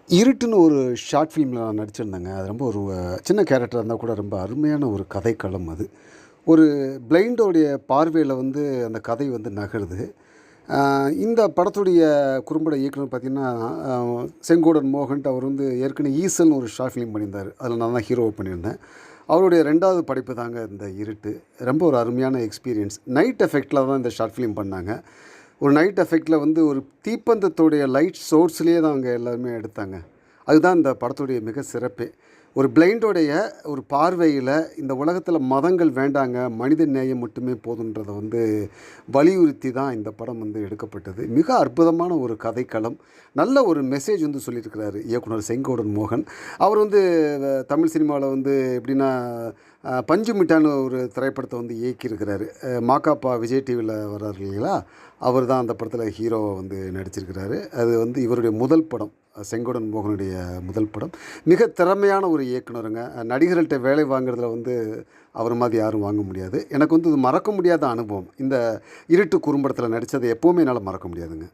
இருட்டுன்னு ஒரு ஷார்ட் ஃபிலிமில் நான் நடிச்சிருந்தேங்க. அது ரொம்ப ஒரு சின்ன கேரக்டரா இருந்தால் கூட ரொம்ப அருமையான ஒரு கதைக்களம் அது. ஒரு பிளைண்டோடைய பார்வையில வந்து அந்த கதை வந்து நகருது. இந்த படத்துடைய குறும்பட இயக்குனர் பார்த்தீங்கன்னா, அ செங்கோடன் மோகன்ட்டு அவர் வந்து ஏற்கனவே ஈசல்னு ஒரு ஷார்ட் ஃபிலிம் பண்ணியிருந்தாரு. அதில நான் தான் ஹீரோவா பண்ணியிருந்தேன். அவருடைய 2வது படைப்பு தாங்க இந்த இருட்டு. ரொம்ப ஒரு அருமையான எக்ஸ்பீரியன்ஸ். நைட் எஃபெக்ட்ல தான் இந்த ஷார்ட் ஃபிலிம் பண்ணாங்க. ஒரு நைட் எஃபெக்ட்ல வந்து ஒரு தீப்பந்தத்துடைய லைட் சோர்ஸ்லேயே தான் அங்க எல்லாருமே எடுத்தாங்க. அதுதான் இந்த படத்துடைய மிக சிறப்பே. ஒரு பிளைண்டோடைய ஒரு பார்வையில இந்த உலகத்தில மதங்கள் வேண்டாங்க, மனித நேயம் மட்டுமே போதுன்றத வந்து வலியுறுத்தி தான் இந்த படம் வந்து எடுக்கப்பட்டது. மிக அற்புதமான ஒரு கதைக்களம். நல்ல ஒரு மெசேஜ் வந்து சொல்லியிருக்கிறாரு இயக்குனர் செங்கோடன் மோகன். அவர் வந்து தமிழ் சினிமாவுல வந்து எப்படின்னா, பஞ்சு மிட்டான்னு ஒரு திரைப்படத்த வந்து இயக்கியிருக்கிறாரு. மாகாபா விஜய் டிவில வர்றாரு இல்லைங்களா? அவர் தான் அந்த படத்தில ஹீரோவா வந்து நடிச்சிருக்கிறாரு. அது வந்து இவருடைய முதல் படம். செங்கோடன் மோகனுடைய முதல் படம். மிக திறமையான ஒரு இயக்குனருங்க. நடிகர்கள்ட்ட வேலை வாங்குறதுல வந்து அவர் மாதிரி யாரும் வாங்க முடியாது. எனக்கு வந்து இது மறக்க முடியாத அனுபவம். இந்த இருட்டு குறும்படத்தில நடித்தது எப்பவுமே என்னால மறக்க முடியாதுங்க.